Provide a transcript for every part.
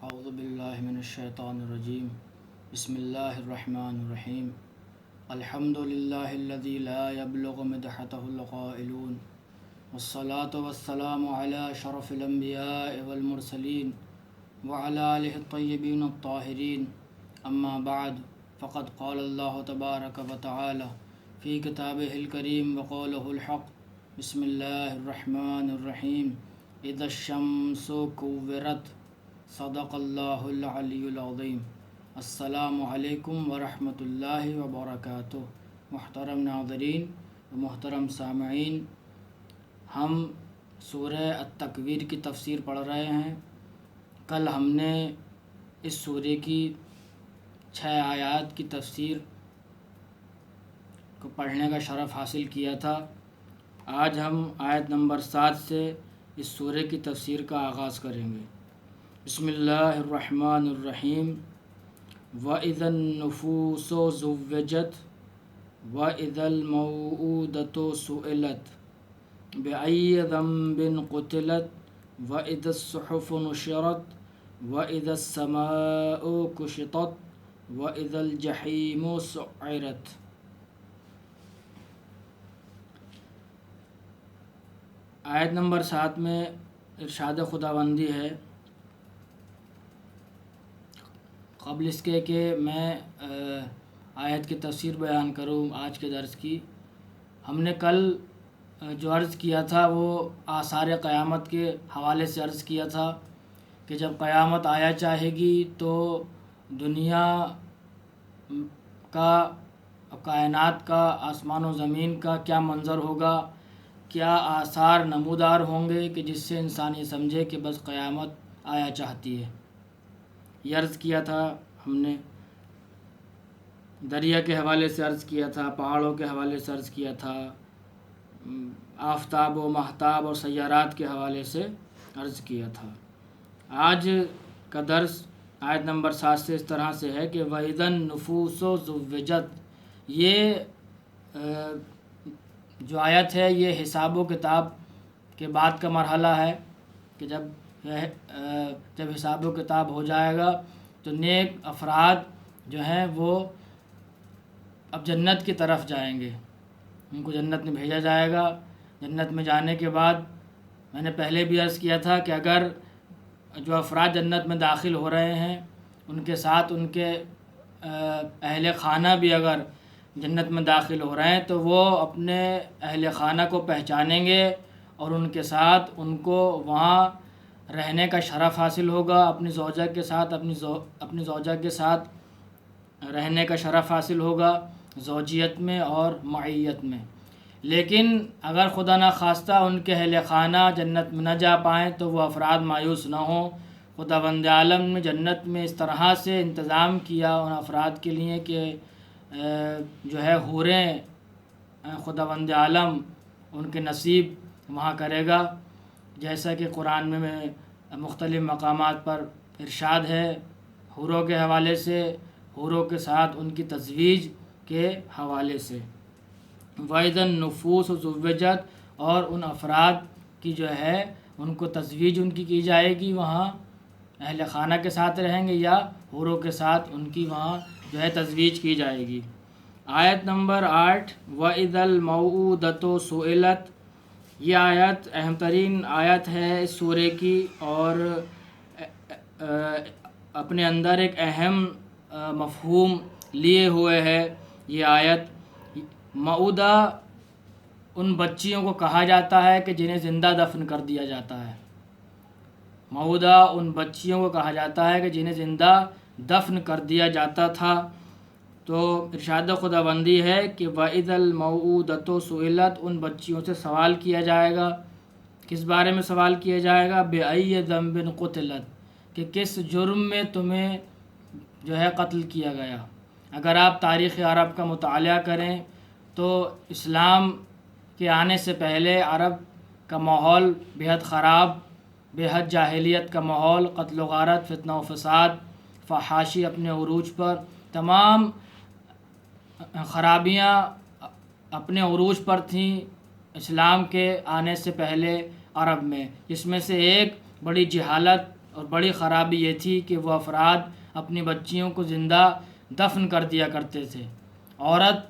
اعوذ باللہ من الشیطان الرجیم بسم اللہ الرحمن الرحیم الحمد للہ الذی لا یبلغ مدحتہ القائلون والصلاة والسلام علی شرف الانبیاء والمرسلین وعلی آلہ الطیبین الطاہرین اما بعد فقد قال اللہ تبارک وتعالی فی کتابہ الکریم وقولہ الحق بسم اللہ الرحمن الرحیم اذا الشمس کورت صدق اللہ العلی العظیم۔ السلام علیکم ورحمۃ اللہ وبرکاتہ۔ محترم ناظرین و محترم سامعین، ہم سورہ التکویر کی تفسیر پڑھ رہے ہیں۔ کل ہم نے اس سورہ کی 6 آیات کی تفسیر کو پڑھنے کا شرف حاصل کیا تھا۔ آج ہم آیت نمبر 7 سے اس سورہ کی تفسیر کا آغاز کریں گے۔ بسم اللہ الرحمن الرحیم۔ وَإِذَا النُّفُوسُ زُوِّجَتْ وَإِذَا الْمَوْءُودَةُ سُئِلَتْ بِأَيِّ ذَنبٍ قُتِلَتْ وَإِذَا الصُّحُفُ نُشِرَتْ وَإِذَا السَّمَاءُ كُشِطَتْ وَإِذَا الْجَحِيمُ سُعِّرَتْ۔ آیت نمبر 7 میں ارشاد خداوندی ہے، قبل اس کے کہ میں آیت کی تفسیر بیان کروں آج کے درس کی، ہم نے کل جو عرض کیا تھا وہ آثار قیامت کے حوالے سے عرض کیا تھا کہ جب قیامت آیا چاہے گی تو دنیا کا، کائنات کا، آسمان و زمین کا کیا منظر ہوگا، کیا آثار نمودار ہوں گے کہ جس سے انسان یہ سمجھے کہ بس قیامت آیا چاہتی ہے۔ یہ عرض کیا تھا ہم نے، دریا کے حوالے سے عرض کیا تھا، پہاڑوں کے حوالے سے عرض کیا تھا، آفتاب و ماہتاب اور سیارات کے حوالے سے عرض کیا تھا۔ آج کا درس آیت نمبر 7 سے اس طرح سے ہے کہ وَإِذَا النُّفُوسُ زُوِّجَتْ۔ یہ جو آیت ہے یہ حساب و کتاب کے بعد کا مرحلہ ہے کہ جب حساب و کتاب ہو جائے گا تو نیک افراد جو ہیں وہ اب جنت کی طرف جائیں گے، ان کو جنت میں بھیجا جائے گا۔ جنت میں جانے کے بعد میں نے پہلے بھی عرض کیا تھا کہ اگر جو افراد جنت میں داخل ہو رہے ہیں ان کے ساتھ ان کے اہل خانہ بھی اگر جنت میں داخل ہو رہے ہیں تو وہ اپنے اہل خانہ کو پہچانیں گے اور ان کے ساتھ ان کو وہاں رہنے کا شرف حاصل ہوگا، اپنی زوجہ کے ساتھ اپنی زوجہ کے ساتھ رہنے کا شرف حاصل ہوگا، زوجیت میں اور معیت میں۔ لیکن اگر خدا نخواستہ ان کے اہل خانہ جنت میں نہ جا پائیں تو وہ افراد مایوس نہ ہوں۔ خداوند عالم نے جنت میں اس طرح سے انتظام کیا ان افراد کے لیے کہ جو ہے حوریں خداوند عالم ان کے نصیب وہاں کرے گا، جیسا کہ قرآن میں مختلف مقامات پر ارشاد ہے، حوروں کے حوالے سے، حوروں کے ساتھ ان کی تزویج کے حوالے سے۔ وَإِذَا النُّفُوسُ زُوِّجَتْ، اور ان افراد کی جو ہے ان کو تزویج ان کی جائے گی، وہاں اہل خانہ کے ساتھ رہیں گے یا حوروں کے ساتھ ان کی وہاں جو ہے تزویج کی جائے گی۔ آیت نمبر 8، وَإِذَا الْمَوْءُودَةُ سُئِلَتْ۔ یہ آیت اہم ترین آیت ہے اس سورہ کی اور اپنے اندر ایک اہم مفہوم لیے ہوئے ہے۔ یہ آیت موعودہ ان بچیوں کو کہا جاتا ہے کہ جنہیں زندہ دفن کر دیا جاتا ہے۔ موعودہ ان بچیوں کو کہا جاتا ہے کہ جنہیں زندہ دفن کر دیا جاتا تھا۔ تو ارشاد خداوندی ہے کہ وَإِذَا الْمَوْءُودَةُ سُئِلَتْ، ان بچیوں سے سوال کیا جائے گا۔ کس بارے میں سوال کیا جائے گا؟ بِأَيِّ ذَنبٍ قُتِلَتْ، کہ کس جرم میں تمہیں جو ہے قتل کیا گیا۔ اگر آپ تاریخ عرب کا مطالعہ کریں تو اسلام کے آنے سے پہلے عرب کا ماحول بےحد خراب، بےحد جاہلیت کا ماحول، قتل و غارت، فتنہ و فساد، فحاشی اپنے عروج پر، تمام خرابیاں اپنے عروج پر تھیں اسلام کے آنے سے پہلے عرب میں، جس میں سے ایک بڑی جہالت اور بڑی خرابی یہ تھی کہ وہ افراد اپنی بچیوں کو زندہ دفن کر دیا کرتے تھے۔ عورت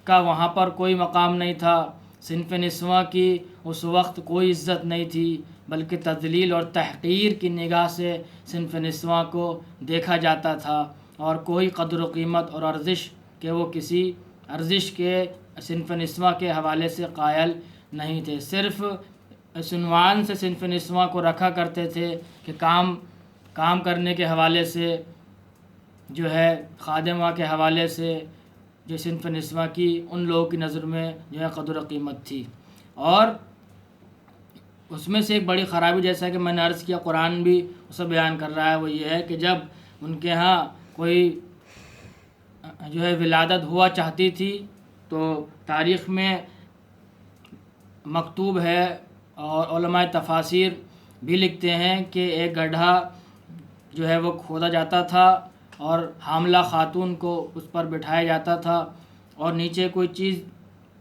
کا وہاں پر کوئی مقام نہیں تھا، صنف نسواں کی اس وقت کوئی عزت نہیں تھی، بلکہ تذلیل اور تحقیر کی نگاہ سے صنف نسواں کو دیکھا جاتا تھا، اور کوئی قدر و قیمت اور ارزش کہ وہ کسی ارزش کے صنف نسواں کے حوالے سے قائل نہیں تھے۔ صرف اس عنوان سے صنف نسواں کو رکھا کرتے تھے کہ کام کرنے کے حوالے سے جو ہے، خادمہ کے حوالے سے جو صنف نسواں کی ان لوگوں کی نظر میں جو ہے قدر و قیمت تھی۔ اور اس میں سے ایک بڑی خرابی، جیسا کہ میں نے عرض کیا، قرآن بھی اسے بیان کر رہا ہے، وہ یہ ہے کہ جب ان کے ہاں کوئی جو ہے ولادت ہوا چاہتی تھی تو تاریخ میں مکتوب ہے، اور علماء تفاسیر بھی لکھتے ہیں کہ ایک گڈھا جو ہے وہ کھودا جاتا تھا اور حاملہ خاتون کو اس پر بٹھایا جاتا تھا، اور نیچے کوئی چیز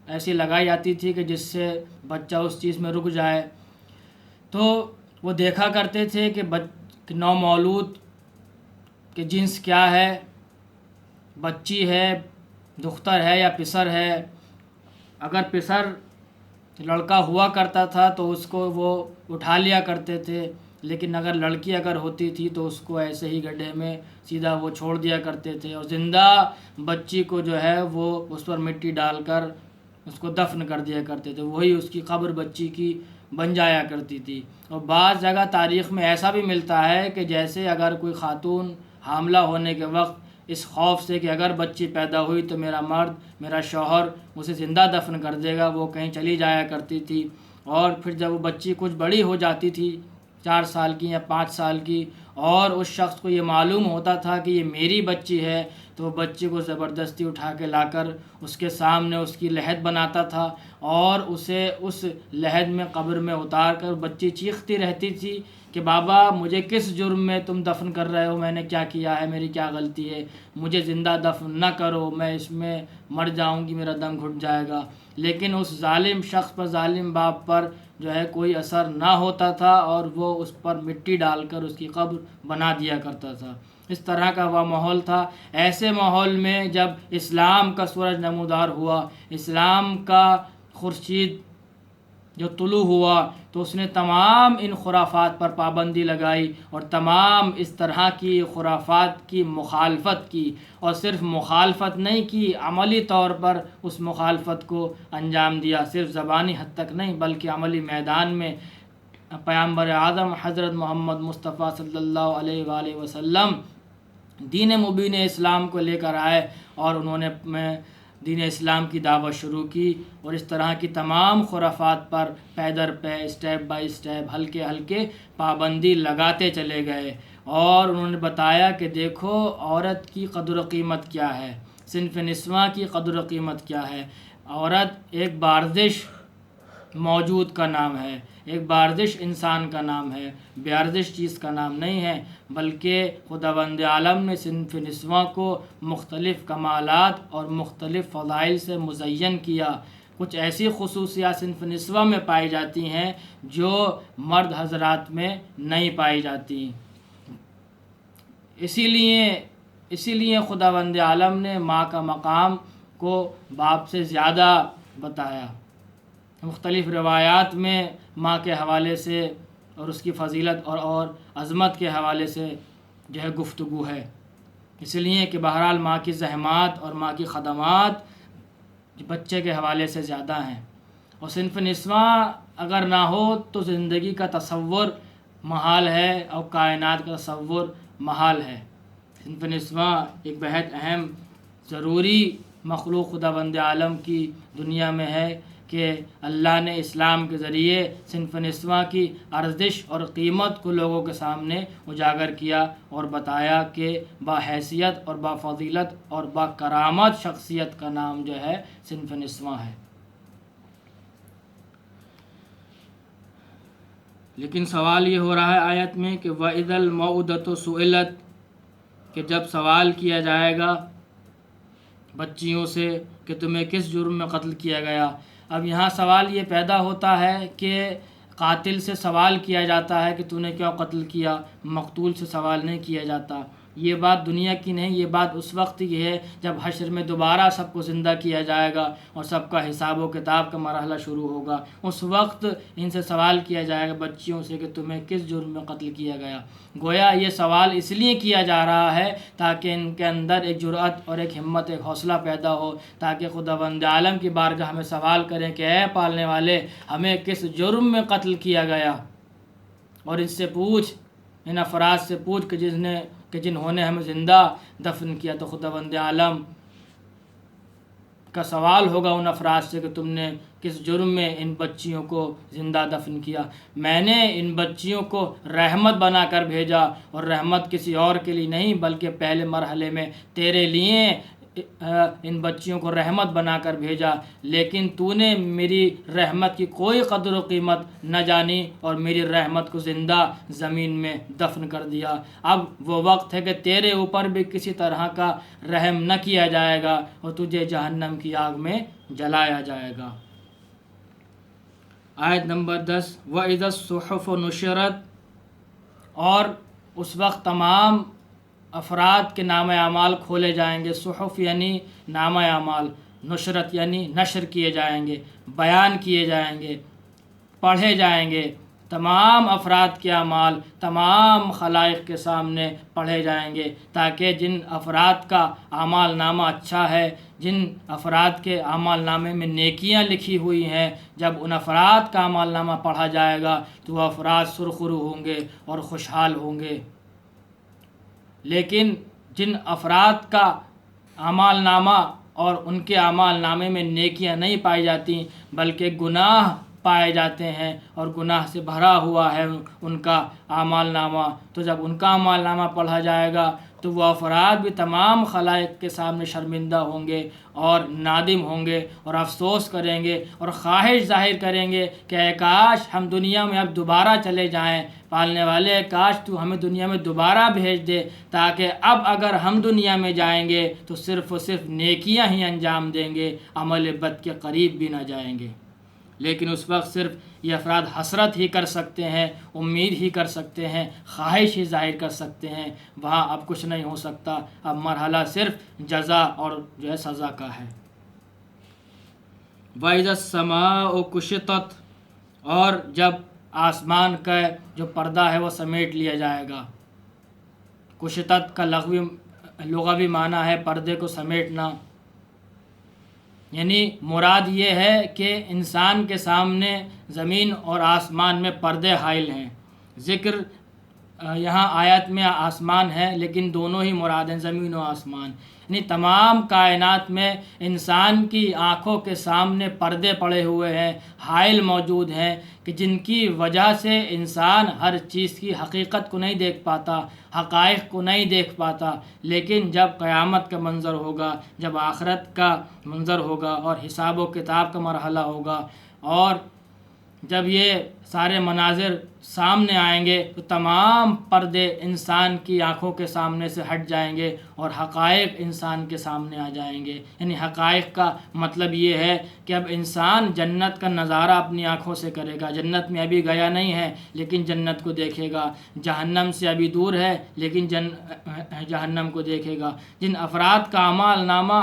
ایسی لگائی جاتی تھی کہ جس سے بچہ اس چیز میں رک جائے۔ تو وہ دیکھا کرتے تھے کہ نومولود کہ جنس کیا ہے، بچی ہے، دختر ہے یا پسر ہے۔ اگر پسر لڑکا ہوا کرتا تھا تو اس کو وہ اٹھا لیا کرتے تھے، لیکن اگر لڑکی ہوتی تھی تو اس کو ایسے ہی گڈھے میں سیدھا وہ چھوڑ دیا کرتے تھے، اور زندہ بچی کو جو ہے وہ اس پر مٹی ڈال کر اس کو دفن کر دیا کرتے تھے، وہی اس کی قبر بچی کی بن جایا کرتی تھی۔ اور بعض جگہ تاریخ میں ایسا بھی ملتا ہے کہ جیسے اگر کوئی خاتون حاملہ ہونے کے وقت اس خوف سے کہ اگر بچی پیدا ہوئی تو میرا مرد، میرا شوہر اسے زندہ دفن کر دے گا، وہ کہیں چلی جایا کرتی تھی، اور پھر جب وہ بچی کچھ بڑی ہو جاتی تھی، 4 سال کی یا 5 سال کی، اور اس شخص کو یہ معلوم ہوتا تھا کہ یہ میری بچی ہے، تو وہ بچی کو زبردستی اٹھا کے لا کر اس کے سامنے اس کی لحد بناتا تھا، اور اسے اس لحد میں قبر میں اتار کر بچی چیختی رہتی تھی کہ بابا مجھے کس جرم میں تم دفن کر رہے ہو، میں نے کیا کیا ہے، میری کیا غلطی ہے، مجھے زندہ دفن نہ کرو، میں اس میں مر جاؤں گی، میرا دم گھٹ جائے گا۔ لیکن اس ظالم شخص پر، ظالم باپ پر جو ہے کوئی اثر نہ ہوتا تھا، اور وہ اس پر مٹی ڈال کر اس کی قبر بنا دیا کرتا تھا۔ اس طرح کا وہ ماحول تھا۔ ایسے ماحول میں جب اسلام کا سورج نمودار ہوا، اسلام کا خورشید جو طلوع ہوا، تو اس نے تمام ان خرافات پر پابندی لگائی، اور تمام اس طرح کی خرافات کی مخالفت کی، اور صرف مخالفت نہیں کی، عملی طور پر اس مخالفت کو انجام دیا، صرف زبانی حد تک نہیں بلکہ عملی میدان میں پیغمبر اعظم حضرت محمد مصطفیٰ صلی اللہ علیہ وآلہ وسلم دین مبین اسلام کو لے کر آئے، اور انہوں نے دین اسلام کی دعوت شروع کی، اور اس طرح کی تمام خرافات پر پے در پے، اسٹیپ بائی اسٹیپ، ہلکے ہلکے پابندی لگاتے چلے گئے، اور انہوں نے بتایا کہ دیکھو عورت کی قدر و قیمت کیا ہے، صنف نسواں کی قدر و قیمت کیا ہے۔ عورت ایک بارزش موجود کا نام ہے، ایک بارزش انسان کا نام ہے، بے ارزش چیز کا نام نہیں ہے، بلکہ خداوند عالم نے صنف نسواں کو مختلف کمالات اور مختلف فضائل سے مزین کیا۔ کچھ ایسی خصوصیات صنف نسواں میں پائی جاتی ہیں جو مرد حضرات میں نہیں پائی جاتی۔ اسی لیے خداوند عالم نے ماں کا مقام کو باپ سے زیادہ بتایا۔ مختلف روایات میں ماں کے حوالے سے اور اس کی فضیلت اور عظمت کے حوالے سے جو ہے گفتگو ہے، اس لیے کہ بہرحال ماں کی زحمات اور ماں کی خدمات بچے کے حوالے سے زیادہ ہیں، اور صنف نسواں اگر نہ ہو تو زندگی کا تصور محال ہے، اور کائنات کا تصور محال ہے۔ صنف نسواں ایک بہت اہم ضروری مخلوق خداوند عالم کی دنیا میں ہے کہ اللہ نے اسلام کے ذریعے صنف نسواں کی ارزش اور قیمت کو لوگوں کے سامنے اجاگر کیا، اور بتایا کہ باحیثیت اور بافضیلت اور باکرامت شخصیت کا نام جو ہے صنف نسواں ہے۔ لیکن سوال یہ ہو رہا ہے آیت میں کہ وَإِذَا الْمَوْءُودَةُ سُئِلَتْ، کہ جب سوال کیا جائے گا بچیوں سے کہ تمہیں کس جرم میں قتل کیا گیا۔ اب یہاں سوال یہ پیدا ہوتا ہے کہ قاتل سے سوال کیا جاتا ہے کہ تو نے کیوں قتل کیا، مقتول سے سوال نہیں کیا جاتا۔ یہ بات دنیا کی نہیں، یہ بات اس وقت کی ہے جب حشر میں دوبارہ سب کو زندہ کیا جائے گا اور سب کا حساب و کتاب کا مرحلہ شروع ہوگا۔ اس وقت ان سے سوال کیا جائے گا، بچیوں سے، کہ تمہیں کس جرم میں قتل کیا گیا۔ گویا یہ سوال اس لیے کیا جا رہا ہے تاکہ ان کے اندر ایک جرأت اور ایک ہمت، ایک حوصلہ پیدا ہو، تاکہ خداوند عالم کی بارگاہ میں سوال کریں کہ اے پالنے والے، ہمیں کس جرم میں قتل کیا گیا، اور ان سے پوچھ، ان افراد سے پوچھ کہ جنہوں نے ہمیں زندہ دفن کیا۔ تو خداوند عالم کا سوال ہوگا ان افراد سے کہ تم نے کس جرم میں ان بچیوں کو زندہ دفن کیا۔ میں نے ان بچیوں کو رحمت بنا کر بھیجا، اور رحمت کسی اور کے لیے نہیں بلکہ پہلے مرحلے میں تیرے لیے ان بچیوں کو رحمت بنا کر بھیجا، لیکن تو نے میری رحمت کی کوئی قدر و قیمت نہ جانی اور میری رحمت کو زندہ زمین میں دفن کر دیا۔ اب وہ وقت ہے کہ تیرے اوپر بھی کسی طرح کا رحم نہ کیا جائے گا اور تجھے جہنم کی آگ میں جلایا جائے گا۔ آیت نمبر 10، وَإِذَا الصُّحُفُ نُشِرَتْ، اور اس وقت تمام افراد کے نامہ اعمال کھولے جائیں گے۔ صحف یعنی نامہ اعمال، نشرت یعنی نشر کیے جائیں گے، بیان کیے جائیں گے، پڑھے جائیں گے۔ تمام افراد کے اعمال تمام خلائق کے سامنے پڑھے جائیں گے، تاکہ جن افراد کا اعمال نامہ اچھا ہے، جن افراد کے اعمال نامے میں نیکیاں لکھی ہوئی ہیں، جب ان افراد کا اعمال نامہ پڑھا جائے گا تو وہ افراد سرخرو ہوں گے اور خوشحال ہوں گے۔ لیکن جن افراد کا اعمال نامہ اور ان کے اعمال نامے میں نیکیاں نہیں پائی جاتی بلکہ گناہ پائے جاتے ہیں اور گناہ سے بھرا ہوا ہے ان کا اعمال نامہ، تو جب ان کا اعمال نامہ پڑھا جائے گا تو وہ افراد بھی تمام خلائق کے سامنے شرمندہ ہوں گے اور نادم ہوں گے اور افسوس کریں گے اور خواہش ظاہر کریں گے کہ اے کاش ہم دنیا میں اب دوبارہ چلے جائیں، پالنے والے کاش تو ہمیں دنیا میں دوبارہ بھیج دے، تاکہ اب اگر ہم دنیا میں جائیں گے تو صرف و صرف نیکیاں ہی انجام دیں گے، عمل بد کے قریب بھی نہ جائیں گے۔ لیکن اس وقت صرف یہ افراد حسرت ہی کر سکتے ہیں، امید ہی کر سکتے ہیں، خواہش ہی ظاہر کر سکتے ہیں۔ وہاں اب کچھ نہیں ہو سکتا، اب مرحلہ صرف جزا اور جو ہے سزا کا ہے۔ وَإِذَا السَّمَاءُ كُشِطَتْ، اور جب آسمان کا جو پردہ ہے وہ سمیٹ لیا جائے گا۔ کشطت کا لغوی معنی ہے پردے کو سمیٹنا، یعنی مراد یہ ہے کہ انسان کے سامنے زمین اور آسمان میں پردے حائل ہیں۔ ذکر یہاں آیت میں آسمان ہے، لیکن دونوں ہی مراد ہیں، زمین و آسمان، یعنی تمام کائنات میں انسان کی آنکھوں کے سامنے پردے پڑے ہوئے ہیں، حائل موجود ہیں، کہ جن کی وجہ سے انسان ہر چیز کی حقیقت کو نہیں دیکھ پاتا، حقائق کو نہیں دیکھ پاتا۔ لیکن جب قیامت کا منظر ہوگا، جب آخرت کا منظر ہوگا اور حساب و کتاب کا مرحلہ ہوگا، اور جب یہ سارے مناظر سامنے آئیں گے تو تمام پردے انسان کی آنکھوں کے سامنے سے ہٹ جائیں گے اور حقائق انسان کے سامنے آ جائیں گے۔ یعنی حقائق کا مطلب یہ ہے کہ اب انسان جنت کا نظارہ اپنی آنکھوں سے کرے گا، جنت میں ابھی گیا نہیں ہے لیکن جنت کو دیکھے گا، جہنم سے ابھی دور ہے لیکن جہنم کو دیکھے گا۔ جن افراد کا اعمال نامہ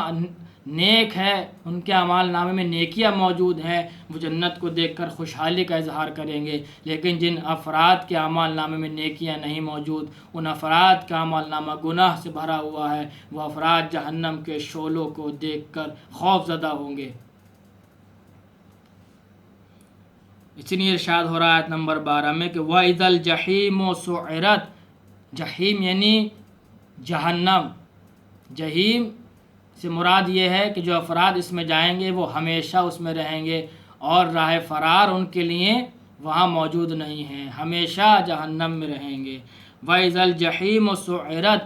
نیک ہے، ان کے اعمال نامے میں نیکیاں موجود ہیں، وہ جنت کو دیکھ کر خوشحالی کا اظہار کریں گے۔ لیکن جن افراد کے اعمال نامے میں نیکیاں نہیں موجود، ان افراد کا اعمال نامہ گناہ سے بھرا ہوا ہے، وہ افراد جہنم کے شعلوں کو دیکھ کر خوف زدہ ہوں گے۔ اس لیے ارشاد ہو رہا ہے آیت نمبر 12 میں کہ وَإِذَا الْجَحِيمُ سُعِّرَتْ، جحیم یعنی جہنم، جہیم سے مراد یہ ہے کہ جو افراد اس میں جائیں گے وہ ہمیشہ اس میں رہیں گے اور راہ فرار ان کے لیے وہاں موجود نہیں ہے، ہمیشہ جہنم میں رہیں گے۔ وَإِذَا الْجَحِيمُ سُعِّرَتْ،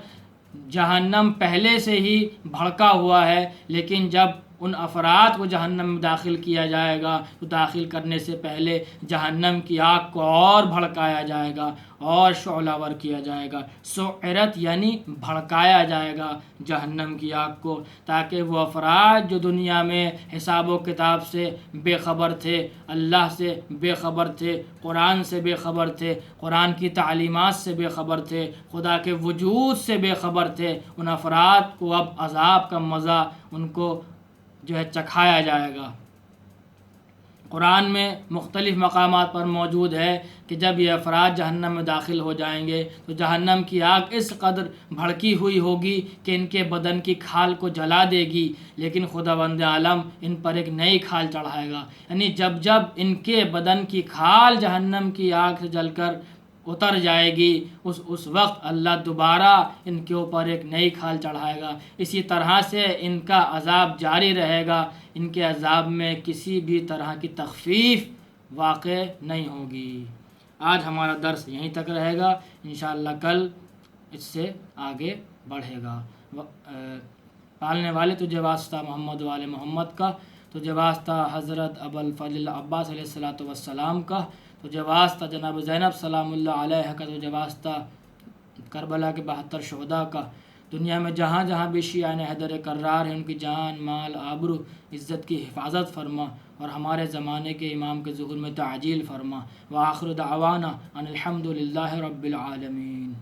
جہنم پہلے سے ہی بھڑکا ہوا ہے، لیکن جب ان افراد کو جہنم میں داخل کیا جائے گا تو داخل کرنے سے پہلے جہنم کی آگ کو اور بھڑکایا جائے گا اور شعلہ ور کیا جائے گا۔ سعرت یعنی بھڑکایا جائے گا جہنم کی آگ کو، تاکہ وہ افراد جو دنیا میں حساب و کتاب سے بے خبر تھے، اللہ سے بے خبر تھے، قرآن سے بے خبر تھے، قرآن کی تعلیمات سے بے خبر تھے، خدا کے وجود سے بے خبر تھے، ان افراد کو اب عذاب کا مزہ ان کو جو ہے چکھایا جائے گا۔ قرآن میں مختلف مقامات پر موجود ہے کہ جب یہ افراد جہنم میں داخل ہو جائیں گے تو جہنم کی آگ اس قدر بھڑکی ہوئی ہوگی کہ ان کے بدن کی کھال کو جلا دے گی، لیکن خداوند عالم ان پر ایک نئی کھال چڑھائے گا۔ یعنی جب جب ان کے بدن کی کھال جہنم کی آگ سے جل کر اتر جائے گی، اس وقت اللہ دوبارہ ان کے اوپر ایک نئی کھال چڑھائے گا۔ اسی طرح سے ان کا عذاب جاری رہے گا، ان کے عذاب میں کسی بھی طرح کی تخفیف واقع نہیں ہوگی۔ آج ہمارا درس یہیں تک رہے گا، انشاءاللہ کل اس سے آگے بڑھے گا۔ پالنے والے تجھے واسطہ محمد وال محمد کا، تجھے واسطہ حضرت ابوالفضل عباس علیہ السلام کا، تجھے واسطہ جناب زینب سلام اللہ علیہ کا، تجھے واسطہ کربلا کے 72 شہداء کا، دنیا میں جہاں جہاں بھی شیعان حیدر کرار ہیں ان کی جان مال آبرو عزت کی حفاظت فرما، اور ہمارے زمانے کے امام کے ظہور میں تعجیل فرما۔ وآخر دعوانا ان الحمد للہ رب العالمین۔